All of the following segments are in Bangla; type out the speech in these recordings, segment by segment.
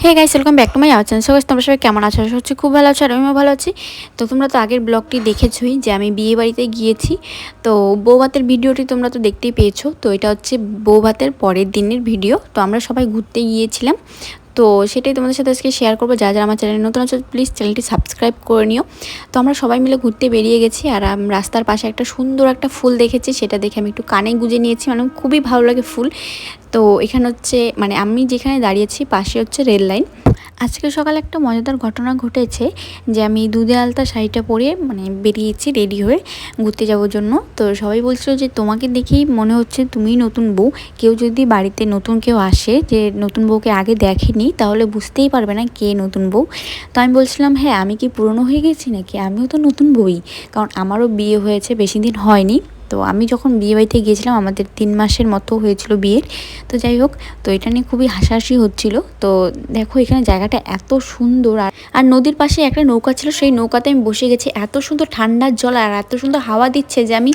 Hey guys, welcome back to my our channel. So guys, তোমরা সবাই কেমন আছো? আশা করছি খুব ভালো আছো আর আমিও ভালো আছি। তো তোমরা তো আগের ব্লগটি দেখেছোই যে আমি বিয়ে বাড়িতে গিয়েছি। তো বউ ভাতের ভিডিওটি তোমরা তো দেখতেই পেয়েছো। তো এটা হচ্ছে বউ ভাতের পরের দিনের ভিডিও। তো আমরা সবাই ঘুরতে গিয়েছিলাম। তো সেটাই তোমাদের সাথে আজকে শেয়ার করবো। যারা যারা আমার চ্যানেলে নতুন আছো প্লিজ চ্যানেলটি সাবস্ক্রাইব করে নিও। তো আমরা সবাই মিলে ঘুরতে বেরিয়ে গেছি আর রাস্তার পাশে একটা সুন্দর একটা ফুল দেখেছি, সেটা দেখে আমি একটু কানে গুঁজে নিয়েছি। মানে খুবই ভালো লাগে ফুল। তো এখানে হচ্ছে মানে আমি যেখানে দাঁড়িয়েছি পাশে হচ্ছে রেল লাইন। আজকে সকালে একটা মজাদার ঘটনা ঘটেছে যে আমি দুধে আলতা শাড়িটা পরে মানে বেরিয়েছি রেডি হয়ে ঘুরতে যাওয়ার জন্য। তো সবাই বলছিল যে তোমাকে দেখেই মনে হচ্ছে তুমিই নতুন বউ। কেউ যদি বাড়িতে নতুন কেউ আসে যে নতুন বউকে আগে দেখেনি তাহলে বুঝতেই পারবে না কে নতুন বউ। তো আমি বলছিলাম হ্যাঁ, আমি কি পুরনো হয়ে গেছি নাকি? আমিও তো নতুন বউই, কারণ আমারও বিয়ে হয়েছে, বেশি দিন হয়নি। তো আমি যখন বিয়ে বাড়িতে গিয়েছিলাম আমাদের 3 মাসের মতো হয়েছিল বিয়ের। তো যাই হোক, তো এটা নিয়ে খুবই হাসাহাসি হচ্ছিল। তো দেখো এখানে জায়গাটা এত সুন্দর, আর নদীর পাশে একটা নৌকা ছিল, সেই নৌকাতে আমি বসে গেছি। এত সুন্দর ঠান্ডার জল আর এত সুন্দর হাওয়া দিচ্ছে যে আমি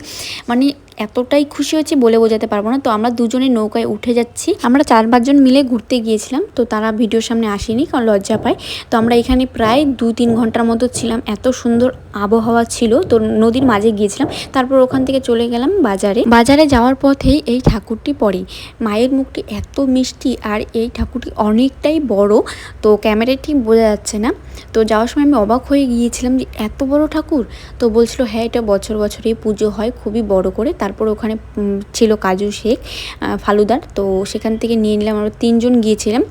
মানে এতটাই খুশি হয়েছি বলে বোঝাতে পারবো না। তো আমরা দুজনে নৌকায় উঠে যাচ্ছি। আমরা 4-5 জন মিলে ঘুরতে গিয়েছিলাম। তো তারা ভিডিওর সামনে আসেনি কারণ লজ্জা পায়। তো আমরা এখানে প্রায় 2-3 ঘন্টার মতো ছিলাম। এত সুন্দর আবহাওয়া ছিল। তো নদীর মাঝে গিয়েছিলাম, তারপর ওখান থেকে চলে গেলাম বাজারে যাওয়ার পথেই এই ঠাকুরটি পড়ে। মায়ের মুখটি এত মিষ্টি আর এই ঠাকুরটি অনেকটাই বড়। তো ক্যামেরায় ঠিক বোঝা যাচ্ছে না। তো যাওয়ার সময় আমি অবাক হয়ে গিয়েছিলাম যে এত বড় ঠাকুর। তো বলছিল হ্যাঁ, এটা বছর বছরই পুজো হয় খুবই বড় করে। তারপর ওখানে ছিল কাজু শেখ ফালুদার। তো সেখান থেকে নিয়ে নিলাম, আমরা 3 জন গিয়েছিলাম।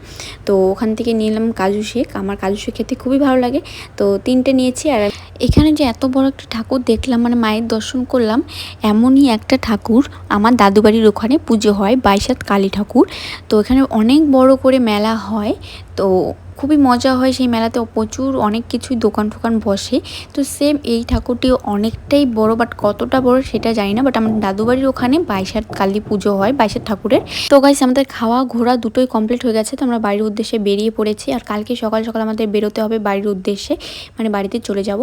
তো ওখান থেকে নিয়ে নিলাম কাজু শেক। আমার কাজু শেক খেতে খুবই ভালো লাগে। তো 3টে নিয়েছি। আর এখানে যে এত বড় একটা ঠাকুর দেখলাম, মানে মায়ের দর্শন করলাম। এমনই একটা ঠাকুর আমার দাদু বাড়ির ওখানে পুজো হয়, 22 কালী ঠাকুর। তো এখানে অনেক বড় করে মেলা হয়। তো খুবই মজা হয় সেই মেলাতে, প্রচুর অনেক কিছুই দোকান ফোকান বসে। তো সেম এই ঠাকুরটিও অনেকটাই বড়, বাট কতটা বড় সেটা জানি না। বাট আমার দাদু বাড়ির ওখানে 22 কালী পুজো হয়, 22 ঠাকুরের। তো গাইস, আমাদের খাওয়া ঘোরা দুটোই কমপ্লিট হয়ে গেছে। তো আমরা বাড়ির উদ্দেশ্যে বেরিয়ে পড়েছি। আর কালকে সকাল সকাল আমাদের বেরোতে হবে বাড়ির উদ্দেশ্যে, মানে বাড়িতে চলে যাব।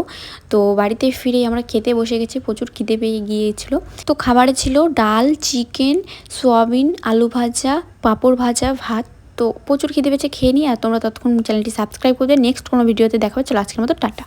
তো বাড়িতে ফিরেই আমরা খেতে বসে গেছি, প্রচুর খিদে পেয়ে গিয়েছিল। তো খাবারে ছিল ডাল, চিকেন, সোয়াবিন, আলু ভাজা, পাঁপড় ভাজা, ভাত। তো প্রচুর খিদে পেয়েছে, খেয়ে নিই। আর তোমরা ততক্ষণ চ্যানেলটি সাবস্ক্রাইব করে নেক্সট কোনো ভিডিওতে দেখা হচ্ছে। আজকের মতো টাটা।